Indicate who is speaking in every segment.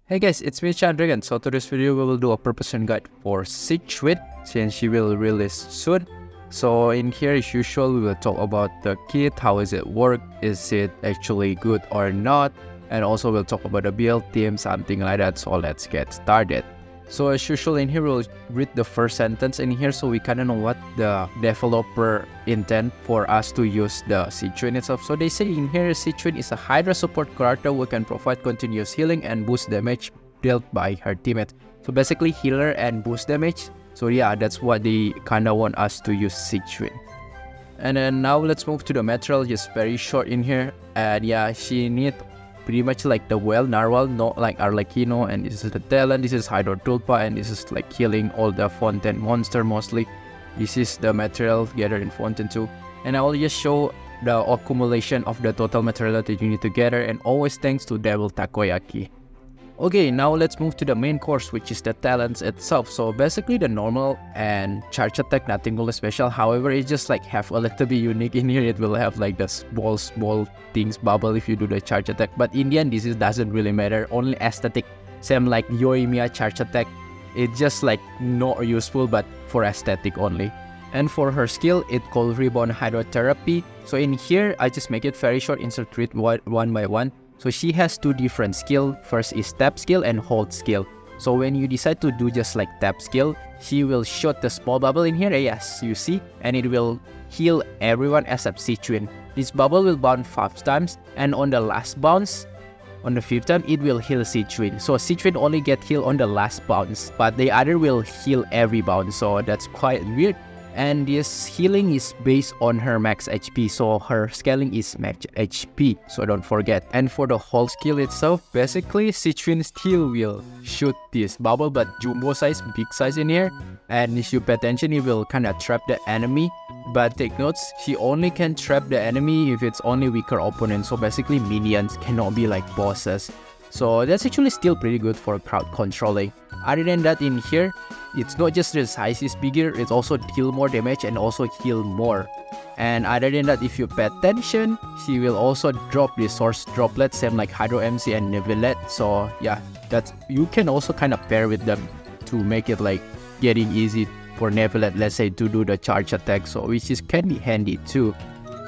Speaker 1: Hey guys, it's me Chandragan. So today's video we will do a preparation guide for Sigewinne since she will release soon. So in here as usual we will talk about the kit, how is it work, is it actually good or not, and also we'll talk about the build theme, something like that. So let's get started. So as usual in here we'll read the first sentence in here so we kinda know what the developer intend for us to use the Sigewinne itself. So they say in here Sigewinne is a Hydra support character who can provide continuous healing and boost damage dealt by her teammates. So basically healer and boost damage. So yeah, that's what they kinda want us to use Sigewinne. And then now let's move to the material, just very short in here. And yeah, she need pretty much like the well narwhal, not like Arlecchino, and this is the talent, this is Hydro Tulpa, and this is like killing all the Fountain monster mostly. This is the material gathered in Fountain 2. And I will just show the accumulation of the total material that you need to gather, and always thanks to Devil Takoyaki. Okay, now let's move to the main course, which is the talents itself. So basically the normal and charge attack, nothing really special. However, it just like have a little bit unique in here. It will have like the small things bubble if you do the charge attack. But in the end, this doesn't really matter. Only aesthetic. Same like Yoimiya charge attack. It's just like not useful, but for aesthetic only. And for her skill, it called Rebound Hydrotherapy. So in here, I just make it very short, insert it one by one. So she has two different skills. First is tap skill and hold skill. So when you decide to do just like tap skill, she will shoot the small bubble in here, yes, you see, and it will heal everyone except Sigewinne. This bubble will bounce 5 times, and on the last bounce, on the 5th time, it will heal Sigewinne. So Sigewinne only get healed on the last bounce, but the other will heal every bounce, so that's quite weird. And this healing is based on her max HP, so her scaling is max HP, so don't forget. And for the whole skill itself, basically Sigewinne still will shoot this bubble, but jumbo size, big size in here. And if you pay attention, it will kinda trap the enemy. But take notes, she only can trap the enemy if it's only weaker opponent, so basically minions cannot be like bosses. So that's actually still pretty good for crowd controlling. Other than that, in here, it's not just the size is bigger, it also deal more damage and also heal more. And other than that, if you pay attention, she will also drop the source droplet, same like Hydro MC and Neuvillette. So yeah, that you can also kind of pair with them to make it like getting easy for Neuvillette, let's say, to do the charge attack, so which is can be handy too.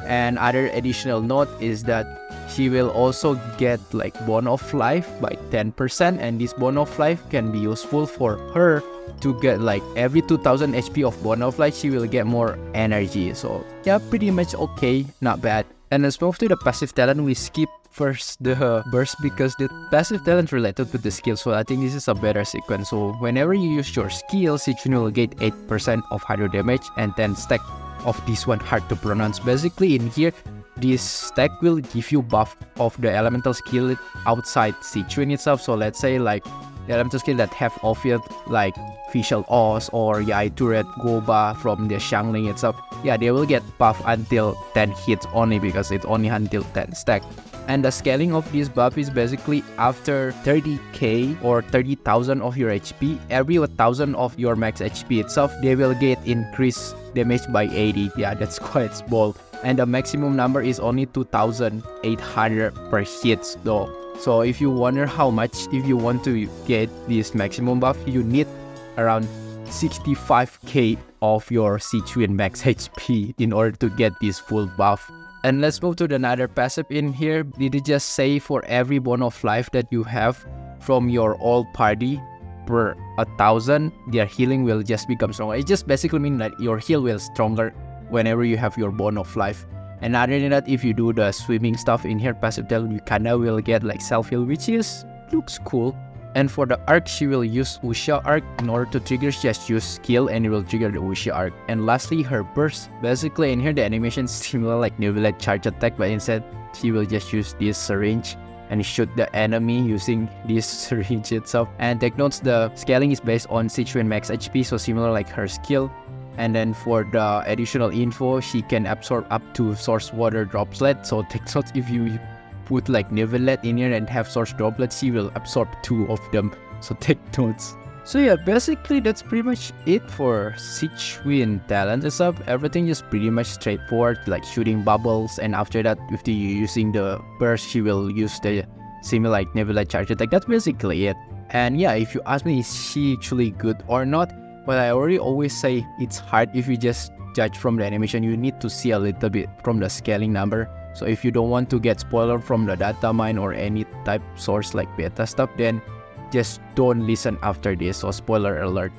Speaker 1: And other additional note is that she will also get like bone of life by 10%, and this bone of life can be useful for her to get like every 2000 HP of bone of life, she will get more energy. So yeah, pretty much okay, not bad. And let's move to the passive talent. We skip first the burst because the passive talent related to the skill, so I think this is a better sequence. So whenever you use your skill, Sigewinne will get 8% of hydro damage and 10 stack of this one, hard to pronounce. Basically in here, this stack will give you buff of the elemental skill outside Sigewinne itself. So let's say like the elemental skill that have obvious like Facial Oz or Yai Turret Goba from the Xiangling itself, yeah, they will get buff until 10 hits only because it's only until 10 stack. And the scaling of this buff is basically after 30k or 30,000 of your HP, every 1,000 of your max HP itself, they will get increased damage by 80. Yeah, that's quite small. And the maximum number is only 2,800 per hit though. So if you wonder how much, if you want to get this maximum buff, you need around 65k of your Sigewinne max HP in order to get this full buff. And let's move to another passive in here. Did it just say for every bone of life that you have from your old party per 1,000, their healing will just become stronger. It just basically means that your heal will stronger whenever you have your bone of life. And other than that, if you do the swimming stuff in here, passive talent, you kinda will get like self-heal, which is looks cool. And for the arc, she will use Wuxia arc. In order to trigger, just use skill and it will trigger the Wuxia arc. And lastly, her burst. Basically in here, the animation is similar like Neuvillette charge attack, but instead, she will just use this syringe and shoot the enemy using this syringe itself. And take notes, the scaling is based on Sigewinne max HP, so similar like her skill. And then for the additional info, she can absorb up to source water droplet. So take notes, if you put like Neuvillette in here and have source droplets, she will absorb 2 of them, so take notes. So yeah, basically that's pretty much it for Sigewinne talent itself. Everything is pretty much straightforward, like shooting bubbles, and after that with the using the burst, she will use the similar like Neuvillette charge attack. That's basically it. And yeah, if you ask me, is she actually good or not? But I already always say it's hard if you just judge from the animation. You need to see a little bit from the scaling number. So if you don't want to get spoiler from the data mine or any type source like beta stuff, then just don't listen after this. So spoiler alert.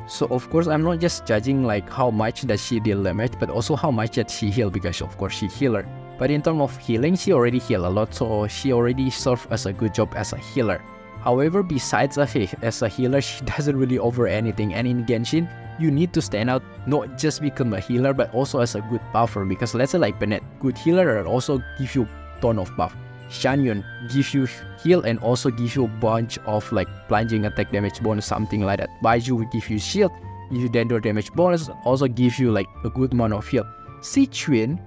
Speaker 1: So of course, I'm not just judging like how much does she deal damage, but also how much that she heal, because of course she healer. But in terms of healing, she already heal a lot, so she already serve as a good job as a healer. However, besides as a healer, she doesn't really offer anything. And in Genshin, you need to stand out, not just become a healer, but also as a good buffer. Because let's say like Bennett, good healer and also give you ton of buff. Sigewinne gives you heal and also gives you a bunch of like plunging attack damage bonus, something like that. Baiju will give you shield, give you dendro damage bonus, also gives you like a good amount of heal. Sigewinne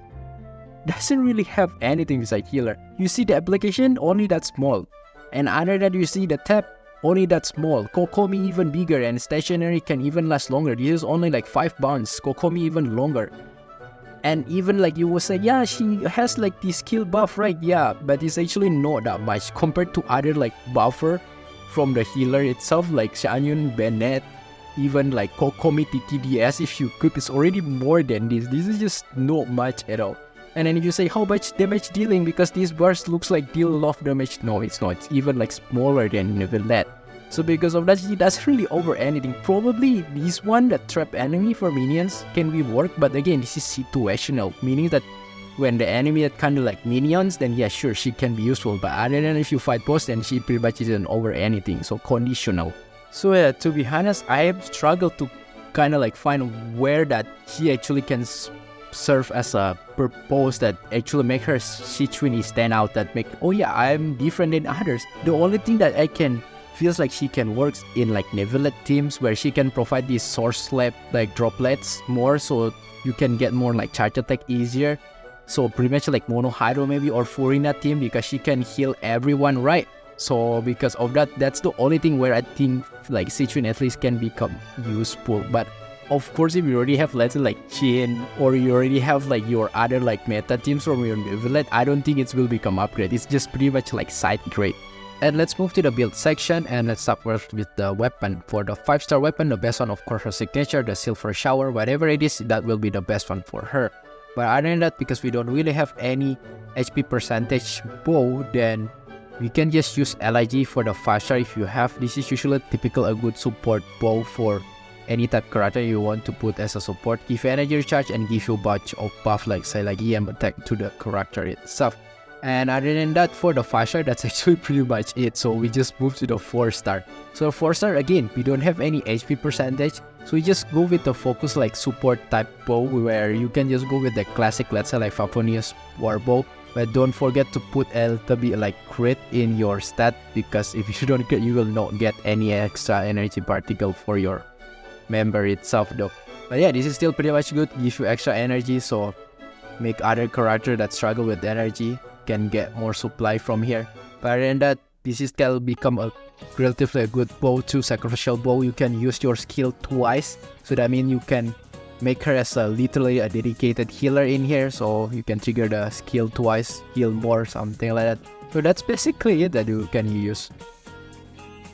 Speaker 1: doesn't really have anything besides healer. You see the application, only that small. And other than you see the tap, only that small. Kokomi even bigger, and stationary can even last longer. This is only like 5 bounds. Kokomi even longer. And even like you will say, yeah, she has like this skill buff, right? Yeah, but it's actually not that much compared to other like buffer from the healer itself, like Sigewinne, Bennett, even like Kokomi TTDS. If you equip, it's already more than this. This is just not much at all. And then if you say how much damage dealing, because this burst looks like deal a lot of damage, no, it's not. It's even like smaller than even that. So because of that, she doesn't really over anything. Probably this one, the trap enemy for minions, can be work, but again, this is situational, meaning that when the enemy that kind of like minions, then yeah, sure, she can be useful. But other than if you fight boss, then she pretty much isn't over anything. So conditional. So yeah, to be honest, I have struggled to kind of like find where that she actually can serve as a purpose that actually make her Sigewinne stand out, that make, oh yeah, I'm different than others. The only thing that I can feels like she can work in like Nevelet teams, where she can provide these source slab like droplets more, so you can get more like charge attack easier. So pretty much like Mono Hydro maybe, or Furina team, because she can heal everyone, right? So because of that, that's the only thing where I think like Sigewinne at least can become useful. But of course, if you already have, let's say like Chin, or you already have like your other like meta teams from your Nevelet, I don't think it will become upgrade. It's just pretty much like side grade. And let's move to the build section, and let's start first with the weapon. For the 5-star weapon, the best one, of course, her signature, the Silver Shower, whatever it is, that will be the best one for her. But other than that, because we don't really have any HP percentage bow, then we can just use LIG for the 5-star if you have. This is usually typical a good support bow for any type character you want to put as a support. Give energy recharge and give you a bunch of buff like say like EM attack to the character itself. And other than that, for the 5-star, that's actually pretty much it. So we just move to the 4-star. So 4-star, again, we don't have any HP percentage. So we just go with the focus like support type bow, where you can just go with the classic, let's say like Favonius war bow. But don't forget to put a little bit like crit in your stat, because if you don't get, you will not get any extra energy particle for your member itself though. But yeah, this is still pretty much good. Give you extra energy, so make other character that struggle with energy can get more supply from here. But other than that, this is can become a relatively good bow too, sacrificial bow. You can use your skill twice, so that means you can make her as a literally a dedicated healer in here, so you can trigger the skill twice, heal more, something like that. So that's basically it that you can use.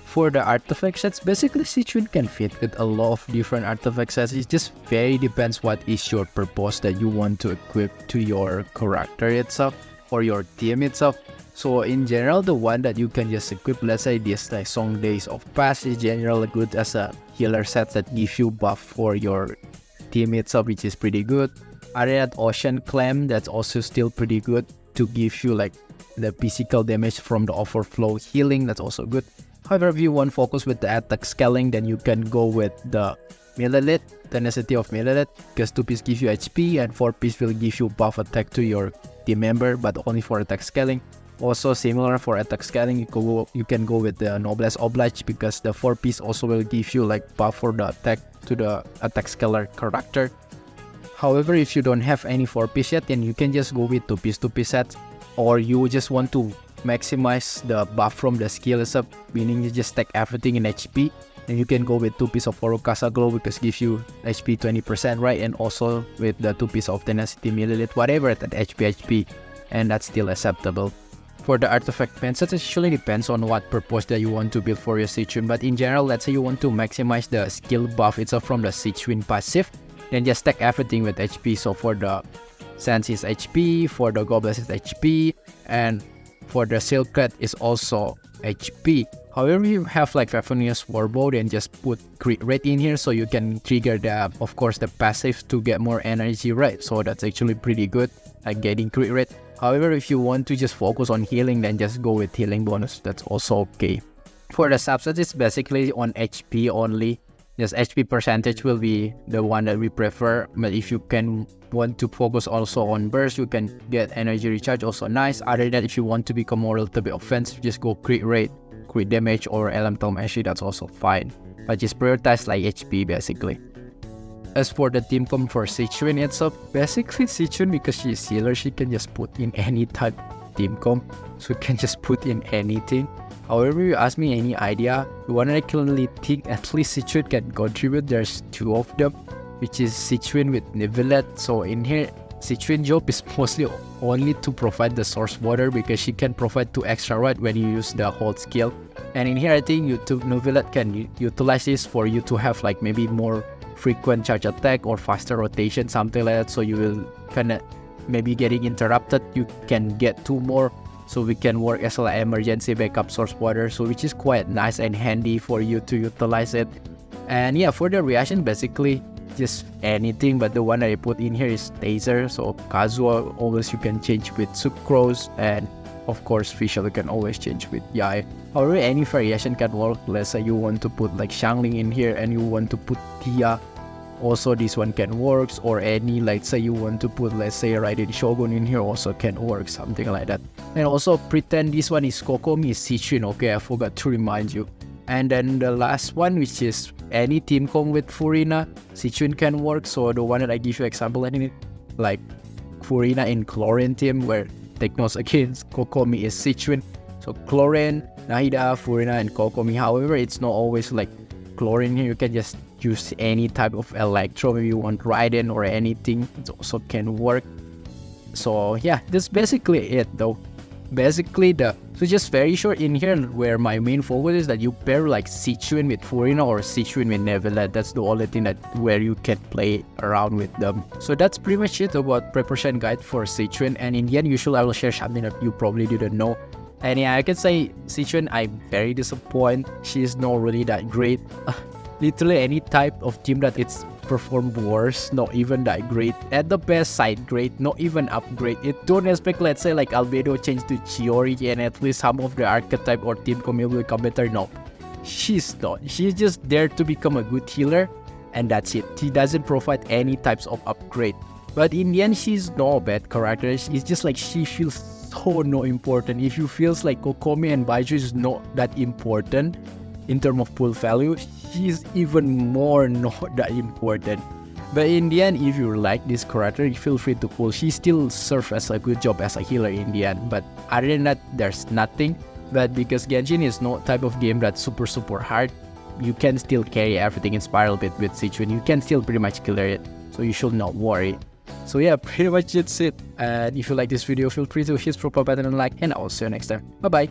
Speaker 1: For the artifact sets, basically Sigewinne can fit with a lot of different artifact sets. It just very depends what is your purpose that you want to equip to your character itself or your team itself. So in general, the one that you can just equip, let's say this like Song Days of Past, is generally good as a healer set that gives you buff for your team itself, which is pretty good. Other than that, Ocean Clam, that's also still pretty good to give you like the physical damage from the overflow healing, that's also good. However, if you want focus with the attack scaling, then you can go with the Millelith, Tenacity of Millelith, because 2 piece gives you HP and 4 piece will give you buff attack to your team member, but only for attack scaling. Also similar for attack scaling, you can go with the Noblesse Oblige, because the 4 piece also will give you like buff for the attack to the attack scaler character. However, if you don't have any 4 piece yet, then you can just go with 2 piece sets, or you just want to maximize the buff from the skill itself, meaning you just stack everything in HP, then you can go with 2 piece of Orokasa Glow, because gives you HP 20%, right? And also with the 2 piece of Tenacity Millelith, whatever at HP, and that's still acceptable. For the artifact pens, it actually depends on what purpose that you want to build for your Sigewinne. But in general, let's say you want to maximize the skill buff itself from the Sigewinne passive, then just stack everything with HP. So for the Sense is HP, for the Goblets is HP, and for the Silk Red is also HP. However, you have like Ravenous Warbow, then just put crit rate in here so you can trigger the, of course, the passive to get more energy, right? So that's actually pretty good, like getting crit rate. However, if you want to just focus on healing, then just go with healing bonus. That's also okay. For the subset, it's basically on HP only. Just HP percentage will be the one that we prefer. But if you can want to focus also on burst, you can get energy recharge, also nice. Other than that, if you want to become more a little bit offensive, just go crit rate, crit damage, or elemental mastery. That's also fine. But just prioritize like HP basically. As for the team comp for Sigewinne itself, basically Sigewinne, because she's healer, she can just put in any type team comp. So you can just put in anything. However, you ask me any idea, the one I currently think at least Sigewinne can contribute, there's two of them, which is Sigewinne with Nivelette. So in here, Sigewinne job is mostly only to provide the source water, because she can provide 2 extra rod when you use the hold skill. And in here, I think Nivelette can utilize this for you to have like maybe more frequent charge attack or faster rotation, something like that. So you will kind of maybe getting interrupted, you can get 2 more. So we can work as an emergency backup source water, so which is quite nice and handy for you to utilize it. And yeah, for the reaction, basically just anything, but the one that I put in here is Taser. So Kazuha always you can change with Sucrose, and of course Fischl you can always change with Yae. However, any variation can work. Let's say you want to put like Xiangling in here and you want to put Tia, also this one can work. Or any, like say you want to put, let's say Raiden Shogun in here, also can work, something like that. And also pretend this one is Kokomi is Sigewinne. Okay, I forgot to remind you. And then the last one, which is any team comp with Furina, Sigewinne can work. So the one that I give you example in it, like Furina in Chlorine team, where Technos against Kokomi is Sigewinne. So Chlorine, Nahida, Furina, and Kokomi. However, it's not always like Chlorine here. You can just use any type of Electro. Maybe you want Raiden or anything, it also can work. So yeah, that's basically it though. Basically so just very short in here, where my main focus is that you pair like Sigewinne with Furina or Sigewinne with Nivelette. That's the only thing that where you can play around with them. So that's pretty much it about preparation guide for Sigewinne. And in the end, usually I will share something that you probably didn't know. And yeah, I can say Sigewinne, I'm very disappointed. She's not really that great. Literally any type of team that it's performed worse, not even that great. At the best, side grade, not even upgrade. It don't expect, let's say like Albedo change to Chiori and at least some of the archetype or team comp will become better. No, she's not. She's just there to become a good healer, and that's it. She doesn't provide any types of upgrade. But in the end, she's not a bad character. It's just like she feels so not important. If you feels like Kokomi and Baiju is not that important in terms of pull value, she's even more not that important. But in the end, if you like this character, you feel free to pull. She still serves as a good job as a healer in the end. But other than that, there's nothing. But because Genshin is no type of game that's super hard, you can still carry everything in Spiral Bit with Sigewinne. You can still pretty much clear it, so you should not worry. So yeah, pretty much that's it. And if you like this video, feel free to hit the button and like, and I'll see you next time. Bye bye.